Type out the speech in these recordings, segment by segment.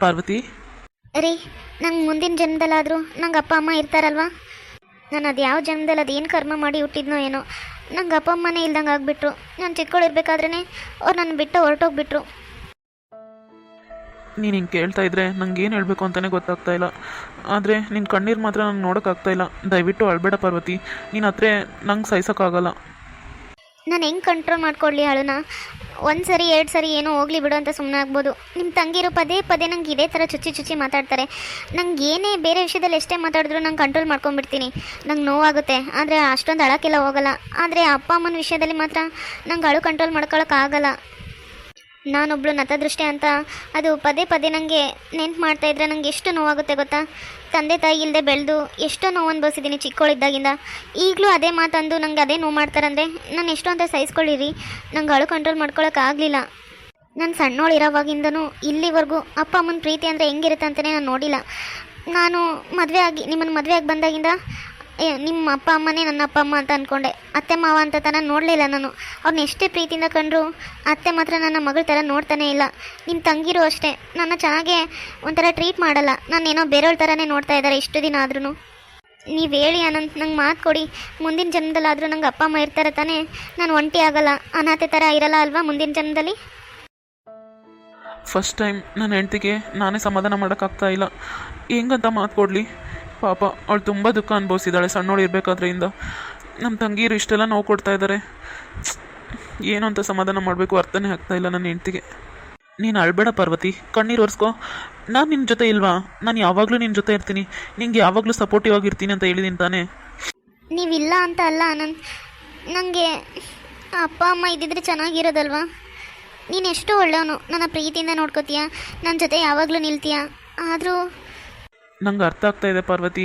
ಪಾರ್ವತಿ. ರೀ, ನಂಗೆ ಮುಂದಿನ ಜನ್ಮದಲ್ಲಾದರೂ ನಂಗೆ ಅಪ್ಪ ಅಮ್ಮ ಇರ್ತಾರಲ್ವಾ? ನಾನು ಅದು ಯಾವ ಜನ್ಮದಲ್ಲಿ ಅದೇನು ಕರ್ಮ ಮಾಡಿ ಹುಟ್ಟಿದ್ನೋ ಏನೋ, ನಂಗೆ ಅಪ್ಪ ಅಮ್ಮನೇ ಇಲ್ದಂಗೆ ಆಗಿಬಿಟ್ರು. ನಾನು ಚಿಕ್ಕವಳಿರ್ಬೇಕಾದ್ರೇ ಅವ್ರು ನನ್ನ ಬಿಟ್ಟು ಹೊರಟೋಗ್ಬಿಟ್ರು. ನೀನು ಹಿಂಗೆ ಕೇಳ್ತಾ ಇದ್ರೆ ನಂಗೆ ಏನು ಹೇಳಬೇಕು ಅಂತಲೇ ಗೊತ್ತಾಗ್ತಾ ಇಲ್ಲ. ಆದರೆ ನಿನ್ನ ಕಣ್ಣೀರು ಮಾತ್ರ ನಾನು ನೋಡೋಕ್ಕಾಗ್ತಾ ಇಲ್ಲ. ದಯವಿಟ್ಟು ಅಳಬೇಡ ಪಾರ್ವತಿ. ನೀನು ಹತ್ರ ನಂಗೆ ಸಹಿಸೋಕ್ಕಾಗಲ್ಲ. ನಾನು ಹೆಂಗೆ ಕಂಟ್ರೋಲ್ ಮಾಡ್ಕೊಳ್ಳಿ ಅಳನ? ಒಂದು ಸರಿ 2 ಸರಿ ಏನೋ ಹೋಗ್ಲಿ ಬಿಡು ಅಂತ ಸುಮ್ಮನೆ ಆಗ್ಬೋದು. ನಿಮ್ಮ ತಂಗಿರು ಪದೇ ಪದೇ ನಂಗೆ ಇದೇ ಥರ ಚುಚ್ಚಿ ಮಾತಾಡ್ತಾರೆ. ನಂಗೆ ಏನೇ ಬೇರೆ ವಿಷಯದಲ್ಲಿ ಎಷ್ಟೇ ಮಾತಾಡಿದ್ರು ನಂಗೆ ಕಂಟ್ರೋಲ್ ಮಾಡ್ಕೊಂಡ್ಬಿಡ್ತೀನಿ. ನಂಗೆ ನೋವಾಗುತ್ತೆ, ಆದರೆ ಅಷ್ಟೊಂದು ಅಳಕ್ಕೆಲ್ಲ ಹೋಗಲ್ಲ. ಆದರೆ ಅಪ್ಪ ಅಮ್ಮನ ವಿಷಯದಲ್ಲಿ ಮಾತ್ರ ನಂಗೆ ಅಳು ಕಂಟ್ರೋಲ್ ಮಾಡ್ಕೊಳಕ್ಕಾಗಲ್ಲ. ನಾನೊಬ್ಳು ನತದೃಷ್ಟಿ ಅಂತ ಅದು ಪದೇ ಪದೇ ನನಗೆ ನೆನ್ಪು ಮಾಡ್ತಾಯಿದ್ರೆ ನಂಗೆ ಎಷ್ಟು ನೋವಾಗುತ್ತೆ ಗೊತ್ತಾ? ತಂದೆ ತಾಯಿ ಇಲ್ಲದೆ ಬೆಳೆದು ಎಷ್ಟೋ ನೋವು ಅನುಭವಿಸಿದ್ದೀನಿ ಚಿಕ್ಕವಳಿದ್ದಾಗಿಂದ. ಈಗಲೂ ಅದೇ ಮಾತಂದು ನಂಗೆ ಅದೇ ನೋವು ಮಾಡ್ತಾರಂದರೆ ನಾನು ಎಷ್ಟು ಅಂತ ಸಹಿಸ್ಕೊಳ್ಳಿರಿ. ನಂಗೆ ಅಳು ಕಂಟ್ರೋಲ್ ಮಾಡ್ಕೊಳಕ್ಕಾಗಲಿಲ್ಲ. ನಾನು ಸಣ್ಣೋಳಿರೋವಾಗಿಂದನೂ ಇಲ್ಲಿವರೆಗೂ ಅಪ್ಪ ಅಮ್ಮನ ಪ್ರೀತಿ ಅಂದರೆ ಹೆಂಗಿರುತ್ತೆ ಅಂತಲೇ ನಾನು ನೋಡಿಲ್ಲ. ನಾನು ನಿಮ್ಮನ್ನು ಮದುವೆ ಆಗಿ ಬಂದಾಗಿಂದ ನಿಮ್ಮ ಅಪ್ಪ ಅಮ್ಮನೇ ನನ್ನ ಅಪ್ಪ ಅಮ್ಮ ಅಂತ ಅಂದ್ಕೊಂಡೆ. ಅತ್ತೆ ಮಾವ ಅಂತ ಥರ ನೋಡಲಿಲ್ಲ ನಾನು. ಅವ್ರನ್ನ ಎಷ್ಟೇ ಪ್ರೀತಿಯಿಂದ ಕಂಡ್ರು ಅತ್ತೆ ಮಾತ್ರ ನನ್ನ ಮಗಳ ಥರ ನೋಡ್ತಾನೇ ಇಲ್ಲ. ನಿಮ್ಮ ತಂಗಿರು ಅಷ್ಟೇ ನನ್ನ ಚೆನ್ನಾಗೇ ಒಂಥರ ಟ್ರೀಟ್ ಮಾಡಲ್ಲ. ನಾನೇನೋ ಬೇರೆಯವ್ರ ಥರನೇ ನೋಡ್ತಾ ಇದ್ದಾರೆ ಇಷ್ಟು ದಿನ ಆದ್ರೂ. ನೀವು ಹೇಳಿ ಅನಂತ್, ನಂಗೆ ಮಾತು ಕೊಡಿ. ಮುಂದಿನ ಜನ್ಮದಲ್ಲಾದರೂ ನಂಗೆ ಅಪ್ಪ ಅಮ್ಮ ಇರ್ತಾರೆ ತಾನೇ? ನಾನು ಒಂಟಿ ಆಗಲ್ಲ, ಅನಾಥೆ ಥರ ಇರಲ್ಲ ಅಲ್ವಾ ಮುಂದಿನ ಜನ್ಮದಲ್ಲಿ? ಫಸ್ಟ್ ಟೈಮ್ ನನ್ನ ಹೆಂಡ್ತಿಗೆ ನಾನೇ ಸಮಾಧಾನ ಮಾಡೋಕ್ಕಾಗ್ತಾ ಇಲ್ಲ. ಹೆಂಗಂತ ಮಾತು ಕೊಡಲಿ? ಪಾಪ ಅವಳು ತುಂಬ ದುಃಖ ಅನುಭವಿಸಿದ್ದಾಳೆ ಸಣ್ಣೋಳು ಇರಬೇಕಾದ್ರಿಂದ. ನಮ್ಮ ತಂಗೀರು ಇಷ್ಟೆಲ್ಲ ನೋವು ಕೊಡ್ತಾ ಇದ್ದಾರೆ. ಏನು ಅಂತ ಸಮಾಧಾನ ಮಾಡಬೇಕು ಅರ್ಥನೇ ಆಗ್ತಾ ಇಲ್ಲ ನನ್ನ ಹೆಂಡ್ತಿಗೆ. ನೀನು ಅಳಬೇಡ ಪಾರ್ವತಿ, ಕಣ್ಣೀರು ಒರೆಸ್ಕೊ. ನಾನು ನಿನ್ನ ಜೊತೆ ಇಲ್ವಾ? ನಾನು ಯಾವಾಗಲೂ ನಿನ್ನ ಜೊತೆ ಇರ್ತೀನಿ. ನಿಂಗೆ ಯಾವಾಗಲೂ ಸಪೋರ್ಟಿವ್ ಆಗಿರ್ತೀನಿ ಅಂತ ಹೇಳಿದ್ದೀನಿ ತಾನೇ? ನೀವಿಲ್ಲ ಅಂತ ಅಲ್ಲ ಆನಂದ್, ನನಗೆ ಅಪ್ಪ ಅಮ್ಮ ಇದ್ದಿದ್ರೆ ಚೆನ್ನಾಗಿರೋದಲ್ವಾ? ನೀನು ಎಷ್ಟು ಒಳ್ಳೆಯವನು, ನನ್ನ ಪ್ರೀತಿಯಿಂದ ನೋಡ್ಕೋತೀಯ, ನನ್ನ ಜೊತೆ ಯಾವಾಗಲೂ ನಿಲ್ತೀಯ. ಆದರೂ ನಂಗೆ ಅರ್ಥ ಆಗ್ತಾ ಇದೆ ಪಾರ್ವತಿ.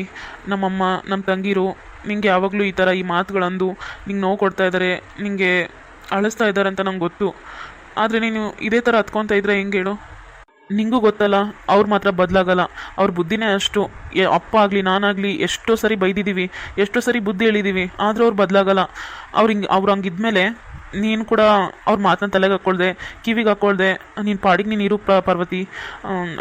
ನಮ್ಮಮ್ಮ ನಮ್ಮ ತಂಗೀರು ನಿಂಗೆ ಯಾವಾಗಲೂ ಈ ಥರ ಈ ಮಾತುಗಳಂದು ನಿಂಗೆ ನೋವು ಕೊಡ್ತಾ ಇದ್ದಾರೆ, ನಿಂಗೆ ಅಳಿಸ್ತಾ ಇದ್ದಾರೆ ಅಂತ ನಂಗೆ ಗೊತ್ತು. ಆದರೆ ನೀನು ಇದೇ ಥರ ಹತ್ಕೊತಾ ಇದ್ರೆ ಹೆಂಗೆ ಹೇಳು? ನಿಂಗೂ ಗೊತ್ತಲ್ಲ, ಅವ್ರು ಮಾತ್ರ ಬದಲಾಗಲ್ಲ. ಅವ್ರ ಬುದ್ಧಿನೇ ಅಷ್ಟು. ಅಪ್ಪ ಆಗಲಿ ನಾನಾಗಲಿ ಎಷ್ಟೋ ಸರಿ ಬೈದಿದ್ದೀವಿ, ಎಷ್ಟೋ ಸರಿ ಬುದ್ಧಿ ಹೇಳಿದ್ದೀವಿ, ಆದರೂ ಅವ್ರು ಬದಲಾಗಲ್ಲ. ಅವ್ರು ಹಂಗಿದ್ಮೇಲೆ ನೀನು ಕೂಡ ಅವ್ರ ಮಾತನ್ನ ತಲೆಗೆ ಹಾಕ್ಕೊಳ್ದೆ, ಕಿವಿಗೆ ಹಾಕ್ಕೊಳ್ದೆ, ನೀನು ಪಾಡಿಗೆ ನೀನು ಇರು ಪಾರ್ವತಿ.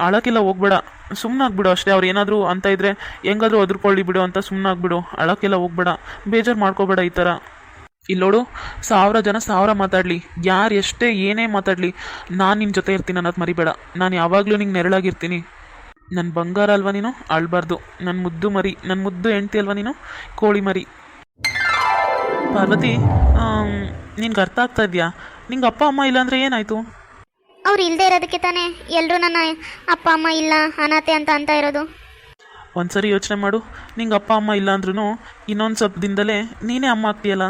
ಅಳಕ್ಕೆಲ್ಲ ಹೋಗ್ಬೇಡ, ಸುಮ್ಮನೆ ಆಗ್ಬಿಡು ಅಷ್ಟೇ. ಅವ್ರು ಏನಾದರೂ ಅಂತ ಇದ್ದರೆ ಹೆಂಗಾದರೂ ಅದ್ರಕೊಳ್ಳಿ ಬಿಡು ಅಂತ ಸುಮ್ಮನೆ ಆಗ್ಬಿಡು. ಅಳಕ್ಕೆಲ್ಲ ಹೋಗ್ಬೇಡ, ಬೇಜಾರು ಮಾಡ್ಕೋಬೇಡ ಈ ಥರ. ಇಲ್ಲೋಡು, 1000 ಜನ 1000 ಮಾತಾಡಲಿ, ಯಾರು ಎಷ್ಟೇ ಏನೇ ಮಾತಾಡಲಿ, ನಾನು ನಿನ್ನ ಜೊತೆ ಇರ್ತೀನಿ ಅನ್ನೋದು ಮರಿಬೇಡ. ನಾನು ಯಾವಾಗಲೂ ನಿಂಗೆ ನೆರಳಾಗಿರ್ತೀನಿ. ನನ್ನ ಬಂಗಾರ ಅಲ್ವಾ ನೀನು? ಅಳ್ಬಾರ್ದು. ನನ್ನ ಮುದ್ದು ಮರಿ, ನನ್ನ ಮುದ್ದು ಹೆಂಡ್ತಿ ಅಲ್ವಾ ನೀನು? ಕೋಳಿ ಮರಿ. ಪಾರ್ವತಿ, ನಿನ್ಗೆ ಅರ್ಥ ಆಗ್ತಾ ಇದೆಯಾ? ನಿಂಗೆ ಅಪ್ಪ ಅಮ್ಮ ಇಲ್ಲ ಅಂದರೆ ಏನಾಯಿತು? ಅವ್ರು ಇಲ್ಲದೆ ಇರೋದಕ್ಕೆ ತಾನೇ ಎಲ್ಲರೂ ನನ್ನ ಅಪ್ಪ ಅಮ್ಮ ಇಲ್ಲ ಅನಾಥೆ ಅಂತ ಇರೋದು. ಒಂದ್ಸರಿ ಯೋಚನೆ ಮಾಡು. ನಿಂಗೆ ಅಪ್ಪ ಅಮ್ಮ ಇಲ್ಲ ಅಂದ್ರೂ ಇನ್ನೊಂದು ಸ್ವಲ್ಪ ದಿನದಲ್ಲೇ ನೀನೇ ಅಮ್ಮ ಆಗ್ತೀಯಲ್ಲ.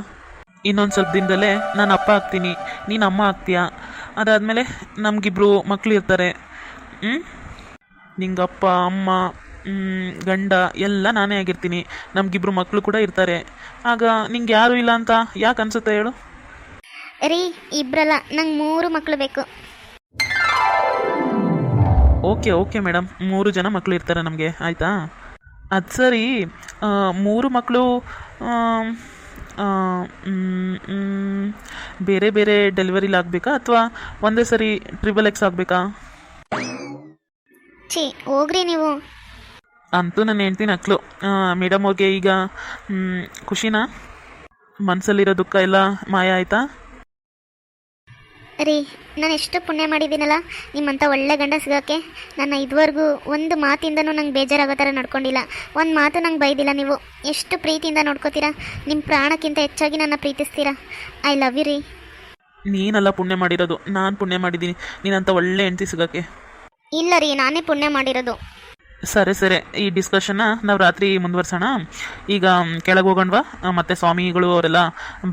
ಇನ್ನೊಂದು ಸ್ವಲ್ಪ ದಿನದಲ್ಲೇ ನಾನು ಅಪ್ಪ ಆಗ್ತೀನಿ, ನೀನು ಅಮ್ಮ ಆಗ್ತೀಯ. ಅದಾದಮೇಲೆ ನಮಗಿಬ್ರು ಮಕ್ಕಳು ಇರ್ತಾರೆ. ನಿಂಗೆ ಅಪ್ಪ ಅಮ್ಮ ಗಂಡ ಎಲ್ಲ ನಾನೇ ಆಗಿರ್ತೀನಿ. ನಮಗಿಬ್ರು ಮಕ್ಕಳು ಕೂಡ ಇರ್ತಾರೆ. ಆಗ ನಿಂಗೆ ಯಾರೂ ಇಲ್ಲ ಅಂತ ಯಾಕೆ ಅನಿಸುತ್ತೆ ಹೇಳು? ರೀ, ಇಬ್ಬರಲ್ಲ, ನಂಗೆ 3 ಮಕ್ಕಳು ಬೇಕು. ಓಕೆ ಮೇಡಮ್, 3 ಜನ ಮಕ್ಕಳು ಇರ್ತಾರೆ ನಮಗೆ, ಆಯಿತಾ? ಅದು ಸರಿ, 3 ಮಕ್ಕಳು ಬೇರೆ ಬೇರೆ ಡೆಲಿವರಿಲಿ ಆಗಬೇಕಾ ಅಥವಾ ಒಂದೇ ಸರಿ XXX ಆಗಬೇಕಾ? ಹೋಗ್ರಿ ನೀವು. ಅಂತೂ ನನ್ನ ಹೆಂಡ್ತಿ ನಕ್ಲು. ಮೇಡಮ್ ಅವ್ರಿಗೆ ಈಗ ಖುಷಿನಾ? ಮನಸ್ಸಲ್ಲಿರೋ ದುಃಖ ಎಲ್ಲ ಮಾಯ ಆಯಿತಾ? ರೀ, ನಾನು ಎಷ್ಟು ಪುಣ್ಯ ಮಾಡಿದ್ದೀನಲ್ಲ ನಿಮ್ಮಂಥ ಒಳ್ಳೆ ಗಂಡ ಸಿಗೋಕ್ಕೆ. ನನ್ನ ಇದುವರೆಗೂ ಒಂದು ಮಾತಿಂದನೂ ನಂಗೆ ಬೇಜಾರಾಗೋ ಥರ ನಡ್ಕೊಂಡಿಲ್ಲ. ಒಂದು ಮಾತು ನಂಗೆ ಬೈದಿಲ್ಲ. ನೀವು ಎಷ್ಟು ಪ್ರೀತಿಯಿಂದ ನೋಡ್ಕೋತೀರಾ. ನಿಮ್ಮ ಪ್ರಾಣಕ್ಕಿಂತ ಹೆಚ್ಚಾಗಿ ನನ್ನ ಪ್ರೀತಿಸ್ತೀರಾ. ಐ ಲವ್ ಯು ರೀ. ನೀನೆಲ್ಲ ಪುಣ್ಯ ಮಾಡಿರೋದು, ನಾನು ಪುಣ್ಯ ಮಾಡಿದ್ದೀನಿ ನೀನಂತ ಒಳ್ಳೆ ಹೆಂಡ್ತಿ ಸಿಗೋಕ್ಕೆ. ಇಲ್ಲ ರೀ, ನಾನೇ ಪುಣ್ಯ ಮಾಡಿರೋದು. ಸರಿ, ಈ ಡಿಸ್ಕಷನ್ನ ನಾವು ರಾತ್ರಿ ಮುಂದುವರ್ಸೋಣ. ಈಗ ಕೆಳಗೆ ಹೋಗೋಣವಾ? ಮತ್ತು ಸ್ವಾಮಿಗಳು ಅವರೆಲ್ಲ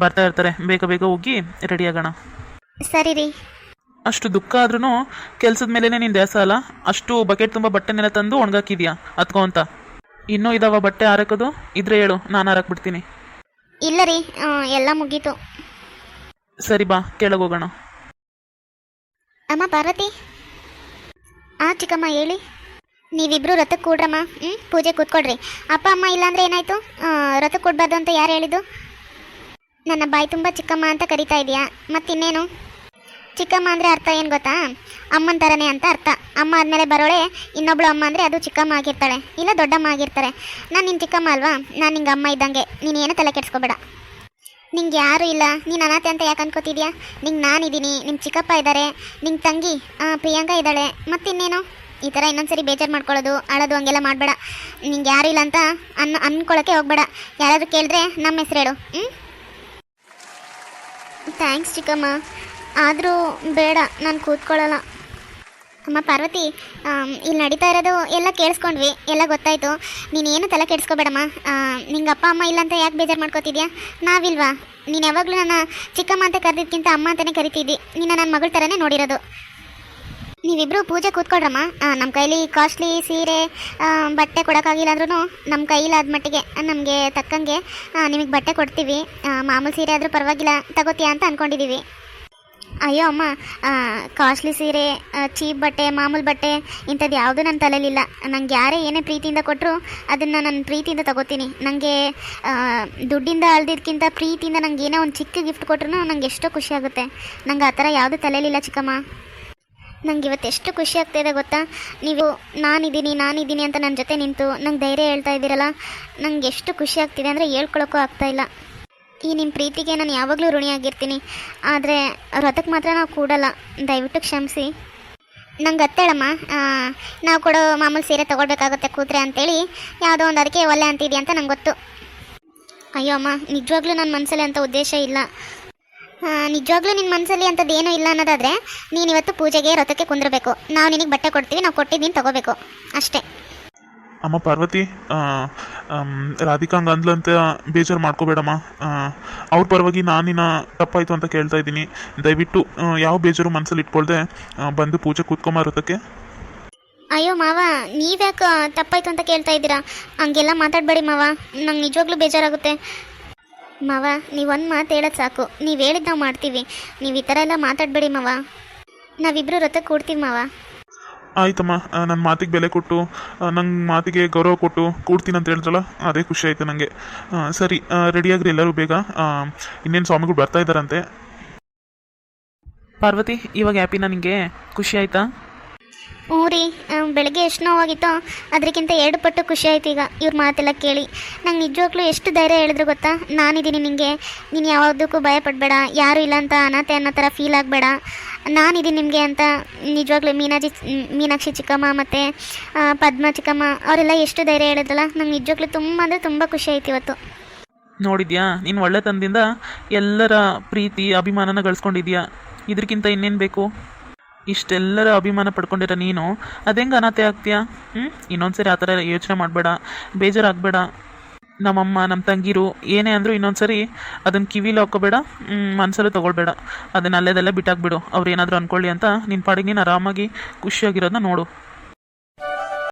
ಬರ್ತಾ ಇರ್ತಾರೆ. ಬೇಗ ಹೋಗಿ ರೆಡಿ ಆಗೋಣ. ಸರಿ ರೀ. ಅಷ್ಟು ದುಃಖ ಆದ್ರೂ ಕೆಲಸದ ಮೇಲೇ ನಿನ್ನ ದ್ಯಾಸ ಅಲ್ಲ. ಅಷ್ಟು ಬಕೆಟ್ ತುಂಬ ಬಟ್ಟೆನೆಲ್ಲ ತಂದು ಒಣಗಾಕಿದ್ಯಾ ಹತ್ಕೊ ಅಂತ? ಇನ್ನೂ ಇದಾವ ಬಟ್ಟೆ ಹಾರಕೋದು? ಇದ್ರೆ ಹೇಳು, ನಾನು ಹಾರಾಕ್ಬಿಡ್ತೀನಿ. ಇಲ್ಲ ರೀ, ಎಲ್ಲ ಮುಗೀತು. ಸರಿ ಬಾ, ಕೆಳಗೆ ಹೋಗೋಣ. ಅಮ್ಮ ಪಾರ್ವತಿ. ಚಿಕ್ಕಮ್ಮ ಹೇಳಿ. ನೀವಿಬ್ರು ರಥಕ್ಕೆ ಕೂಡ್ರಮ್ಮ. ಪೂಜೆ ಕೂತ್ಕೊಡ್ರಿ. ಅಪ್ಪ ಅಮ್ಮ ಇಲ್ಲಾಂದ್ರೆ ಏನಾಯ್ತು? ರಥಕ್ಕೆ ಕೊಡ್ಬಾರ್ದು ಅಂತ ಯಾರು ಹೇಳಿದ್ದು? ನನ್ನ ಬಾಯಿ ತುಂಬ ಚಿಕ್ಕಮ್ಮ ಅಂತ ಕರಿತಾ ಇದೆಯಾ? ಮತ್ತಿನ್ನೇನು? ಚಿಕ್ಕಮ್ಮ ಅಂದರೆ ಅರ್ಥ ಏನು ಗೊತ್ತಾ? ಅಮ್ಮನ ಥರನೇ ಅಂತ ಅರ್ಥ. ಅಮ್ಮ ಆದಮೇಲೆ ಬರೋಳೆ ಇನ್ನೊಬ್ಳು ಅಮ್ಮ ಅಂದರೆ ಅದು ಚಿಕ್ಕಮ್ಮ ಆಗಿರ್ತಾಳೆ, ಇಲ್ಲ ದೊಡ್ಡಮ್ಮ ಆಗಿರ್ತಾರೆ. ನಾನು ನಿನ್ನ ಚಿಕ್ಕಮ್ಮ ಅಲ್ವಾ, ನಾನು ನಿಂಗೆ ಅಮ್ಮ ಇದ್ದಂಗೆ. ನೀನು ಏನು ತಲೆ ಕೆಡಿಸ್ಕೋಬೇಡ. ನಿಂಗೆ ಯಾರೂ ಇಲ್ಲ, ನೀನು ಅನಾಥೆ ಅಂತ ಯಾಕೆ ಅನ್ಕೋತಿದ್ಯಾ? ನಿಂಗೆ ನಾನಿದ್ದೀನಿ, ನಿಮ್ಮ ಚಿಕ್ಕಪ್ಪ ಇದ್ದಾರೆ, ನಿಂಗೆ ತಂಗಿ ಪ್ರಿಯಾಂಕಾ ಇದ್ದಾಳೆ, ಮತ್ತಿನ್ನೇನು? ಈ ಥರ ಇನ್ನೊಂದ್ಸರಿ ಬೇಜಾರು ಮಾಡ್ಕೊಳ್ಳೋದು, ಅಳೋದು ಹಂಗೆಲ್ಲ ಮಾಡಬೇಡ. ನಿಂಗೆ ಯಾರೂ ಇಲ್ಲ ಅಂತ ಅನ್ಕೊಳ್ಳೋಕ್ಕೆ ಹೋಗ್ಬೇಡ. ಯಾರಾದರೂ ಕೇಳಿದ್ರೆ ನಮ್ಮ ಹೆಸ್ರು ಹೇಳು. ಥ್ಯಾಂಕ್ಸ್ ಚಿಕ್ಕಮ್ಮ, ಆದರೂ ಬೇಡ, ನಾನು ಕೂತ್ಕೊಳ್ಳಲ್ಲ. ಅಮ್ಮ ಪಾರ್ವತಿ, ಇಲ್ಲಿ ನಡೀತಾ ಇರೋದು ಎಲ್ಲ ಕೇಳಿಸ್ಕೊಂಡ್ವಿ, ಎಲ್ಲ ಗೊತ್ತಾಯಿತು. ನೀನೇನು ತಲೆ ಕೆಡಿಸ್ಕೋಬೇಡಮ್ಮ. ನಿಂಗೆ ಅಪ್ಪ ಅಮ್ಮ ಇಲ್ಲ ಅಂತ ಯಾಕೆ ಬೇಜಾರು ಮಾಡ್ಕೋತಿದ್ಯಾ? ನಾವಿಲ್ವಾ? ನೀನು ಯಾವಾಗಲೂ ನನ್ನ ಚಿಕ್ಕಮ್ಮ ಅಂತ ಕರೆದಿದ್ದಕ್ಕಿಂತ ಅಮ್ಮ ಅಂತಲೇ ಕರಿತಿದ್ದಿ. ನಿನ್ನ ನನ್ನ ಮಗಳ ಥರನೇ ನೋಡಿರೋದು. ನೀವಿಬ್ಬರು ಪೂಜೆ ಕೂತ್ಕೊಳ್ರಮ್ಮ. ನಮ್ಮ ಕೈಲಿ ಕಾಸ್ಟ್ಲಿ ಸೀರೆ ಬಟ್ಟೆ ಕೊಡೋಕ್ಕಾಗಿಲ್ಲ ಅಂದ್ರೂ ನಮ್ಮ ಕೈಲಾದ ಮಟ್ಟಿಗೆ ನಮಗೆ ತಕ್ಕಂಗೆ ನಿಮಗೆ ಬಟ್ಟೆ ಕೊಡ್ತೀವಿ. ಮಾಮೂಲು ಸೀರೆ ಆದರೂ ಪರವಾಗಿಲ್ಲ, ತಗೋತೀಯಾ ಅಂತ ಅಂದ್ಕೊಂಡಿದ್ದೀವಿ. ಅಯ್ಯೋ ಅಮ್ಮ, ಕಾಸ್ಟ್ಲಿ ಸೀರೆ, ಚೀಪ್ ಬಟ್ಟೆ, ಮಾಮೂಲು ಬಟ್ಟೆ ಇಂಥದ್ದು ಯಾವುದೂ ನನ್ನ ತಲೆಯಲ್ಲಿಲ್ಲ. ನಂಗೆ ಯಾರೇ ಏನೇ ಪ್ರೀತಿಯಿಂದ ಕೊಟ್ಟರು ಅದನ್ನು ನಾನು ಪ್ರೀತಿಯಿಂದ ತಗೋತೀನಿ. ನನಗೆ ದುಡ್ಡಿಂದ ಅಳ್ದಿದ್ದಕ್ಕಿಂತ ಪ್ರೀತಿಯಿಂದ ನಂಗೆ ಏನೋ ಒಂದು ಚಿಕ್ಕ ಗಿಫ್ಟ್ ಕೊಟ್ಟರು ನಂಗೆ ಎಷ್ಟೋ ಖುಷಿ ಆಗುತ್ತೆ. ನಂಗೆ ಆ ಥರ ಯಾವುದೂ ತಲೆಯಲ್ಲಿಲ್ಲ ಚಿಕ್ಕಮ್ಮ. ನಂಗೆ ಇವತ್ತು ಎಷ್ಟು ಖುಷಿ ಆಗ್ತಾಯಿದೆ ಗೊತ್ತಾ? ನೀವು ನಾನಿದ್ದೀನಿ ಅಂತ ನನ್ನ ಜೊತೆ ನಿಂತು ನಂಗೆ ಧೈರ್ಯ ಹೇಳ್ತಾ ಇದ್ದೀರಲ್ಲ, ನಂಗೆ ಎಷ್ಟು ಖುಷಿ ಆಗ್ತಿದೆ ಅಂದರೆ ಹೇಳ್ಕೊಳಕ್ಕೂ ಆಗ್ತಾಯಿಲ್ಲ. ಈ ನಿಮ್ಮ ಪ್ರೀತಿಗೆ ನಾನು ಯಾವಾಗಲೂ ಋಣಿಯಾಗಿರ್ತೀನಿ. ಆದರೆ ವ್ರತಕ್ಕೆ ಮಾತ್ರ ನಾವು ಕೂಡಲ್ಲ, ದಯವಿಟ್ಟು ಕ್ಷಮಿಸಿ. ನಂಗೆ ಗೊತ್ತೇಳಮ್ಮ, ನಾವು ಕೊಡೋ ಮಾಮೂಲು ಸೀರೆ ತೊಗೊಳ್ಬೇಕಾಗುತ್ತೆ ಕೂತ್ರೆ ಅಂತೇಳಿ ಯಾವುದೋ ಒಂದು ಅದಕ್ಕೆ ಒಳ್ಳೆ ಅಂತಿದ್ಯಾ ಅಂತ ನಂಗೆ ಗೊತ್ತು. ಅಯ್ಯೋ ಅಮ್ಮ, ನಿಜವಾಗ್ಲೂ ನನ್ನ ಮನಸ್ಸಲ್ಲಿ ಅಂಥ ಉದ್ದೇಶ ಇಲ್ಲ. ನಿಜವಾಗ್ಲೂ ನಿನ್ನ ಮನಸ್ಸಲ್ಲಿ ಅಂಥದ್ದು ಏನೂ ಇಲ್ಲ ಅನ್ನೋದಾದರೆ ನೀನು ಇವತ್ತು ಪೂಜೆಗೆ ವ್ರತಕ್ಕೆ ಕುಂದಿರಬೇಕು. ನಾವು ನಿನಗೆ ಬಟ್ಟೆ ಕೊಡ್ತೀವಿ, ನಾವು ಕೊಟ್ಟಿದ್ದು ನೀನು ತೊಗೋಬೇಕು ಅಷ್ಟೇ. ಅಮ್ಮ ಪಾರ್ವತಿ, ರಾಧಿಕಾ ಹಂಗೆ ಅಂದ್ಲಂತ ಬೇಜಾರು ಮಾಡ್ಕೋಬೇಡಮ್ಮ. ಅವ್ರ ಪರವಾಗಿ ನಾನಿನ್ನ ತಪ್ಪಾಯಿತು ಅಂತ ಕೇಳ್ತಾ ಇದ್ದೀನಿ. ದಯವಿಟ್ಟು ಯಾವ ಬೇಜಾರು ಮನಸ್ಸಲ್ಲಿ ಇಟ್ಕೊಳ್ದೆ ಬಂದು ಪೂಜೆ ಕೂತ್ಕೊಂಬರೋದಕ್ಕೆ. ಅಯ್ಯೋ ಮಾವ, ನೀವ್ಯಾಕೆ ತಪ್ಪಾಯ್ತು ಅಂತ ಕೇಳ್ತಾ ಇದ್ದೀರಾ? ಹಂಗೆಲ್ಲ ಮಾತಾಡಬೇಡಿ ಮಾವ, ನಂಗೆ ನಿಜವಾಗ್ಲೂ ಬೇಜಾರಾಗುತ್ತೆ. ಮಾವ, ನೀವೊಂದು ಮಾತು ಹೇಳೋದು ಸಾಕು, ನೀವು ಹೇಳಿದ್ದು ನಾವು ಮಾಡ್ತೀವಿ. ನೀವು ಈ ಥರ ಎಲ್ಲ ಮಾತಾಡಬೇಡಿ ಮಾವ. ನಾವಿಬ್ಬರು ವ್ರತಕ್ಕೆ ಕೂಡ್ತೀವಿ ಮಾವ. ಆಯ್ತಮ್ಮ, ನನ್ನ ಮಾತಿಗೆ ಬೆಲೆ ಕೊಟ್ಟು ನಂಗೆ ಮಾತಿಗೆ ಗೌರವ ಕೊಟ್ಟು ಕೂಡ್ತೀನಿ ಅಂತ ಹೇಳಿದ್ರಲ್ಲ, ಅದೇ ಖುಷಿ ಆಯಿತು ನನಗೆ. ಸರಿ, ರೆಡಿಯಾಗ್ರಿ ಎಲ್ಲರೂ ಬೇಗ. ಇನ್ನೇನು ಸ್ವಾಮಿಗಳು ಬರ್ತಾ ಇದ್ದಾರಂತೆ. ಪಾರ್ವತಿ, ಇವಾಗ ಹ್ಯಾಪಿನಾ? ನಿನಗೆ ಖುಷಿ ಆಯಿತಾ? ಹ್ಞೂ ರೀ, ಬೆಳಗ್ಗೆ ಎಷ್ಟು ನೋವಾಗಿತ್ತೋ ಅದಕ್ಕಿಂತ 2 ಪಟ್ಟು ಖುಷಿ ಆಯ್ತು ಈಗ ಇವ್ರ ಮಾತೆಲ್ಲ ಕೇಳಿ. ನಂಗೆ ನಿಜವಾಗ್ಲೂ ಎಷ್ಟು ಧೈರ್ಯ ಹೇಳಿದ್ರು ಗೊತ್ತಾ? ನಾನಿದ್ದೀನಿ ನಿನಗೆ, ನೀನು ಯಾವುದಕ್ಕೂ ಭಯಪಡಬೇಡ, ಯಾರೂ ಇಲ್ಲ ಅಂತ ಅನಾಥೆ ಅನ್ನೋ ಥರ ಫೀಲ್ ಆಗಬೇಡ, ನಾನಿದ್ದೀನಿ ನಿಮಗೆ ಅಂತ. ನಿಜವಾಗ್ಲೂ ಮೀನಾಕ್ಷಿ ಚಿಕ್ಕಮ್ಮ ಮತ್ತು ಪದ್ಮ ಚಿಕ್ಕಮ್ಮ ಅವರೆಲ್ಲ ಎಷ್ಟು ಧೈರ್ಯ ಹೇಳಿದ್ರಲ್ಲ, ನಂಗೆ ನಿಜವಾಗ್ಲೂ ತುಂಬ ಅಂದರೆ ತುಂಬ ಖುಷಿ ಆಯ್ತು ಇವತ್ತು. ನೋಡಿದ್ಯಾ, ನೀನು ಒಳ್ಳೆತನದಿಂದ ಎಲ್ಲರ ಪ್ರೀತಿ ಅಭಿಮಾನನ ಗಳಿಸ್ಕೊಂಡಿದ್ಯಾ. ಇದಕ್ಕಿಂತ ಇನ್ನೇನು ಬೇಕು? ಇಷ್ಟೆಲ್ಲರ ಅಭಿಮಾನ ಪಡ್ಕೊಂಡಿರೋ ನೀನು ಅದೆಂಗೆ ಅನಾಥೆ ಆಗ್ತೀಯಾ? ಇನ್ನೊಂದ್ಸರಿ ಆ ಥರ ಯೋಚನೆ ಮಾಡಬೇಡ, ಬೇಜಾರಾಗಬೇಡ. ನಮ್ಮಮ್ಮ, ನಮ್ಮ ತಂಗಿರು ಏನೇ ಅಂದರೂ ಇನ್ನೊಂದ್ಸರಿ ಅದನ್ನು ಕಿವಿಲಿ ಹಾಕ್ಕೋಬೇಡ, ಮನಸ್ಸಲ್ಲೂ ತೊಗೊಳ್ಬೇಡ. ಅದನ್ನ ಅಲ್ಲೇದೆಲ್ಲ ಬಿಟ್ಟಾಕ್ಬಿಡು. ಅವ್ರು ಏನಾದರೂ ಅಂದ್ಕೊಳ್ಳಿ ಅಂತ ನಿನ್ನ ಪಾಡಿಗೆ ನೀನು ಆರಾಮಾಗಿ ಖುಷಿಯಾಗಿರೋದನ್ನ ನೋಡು.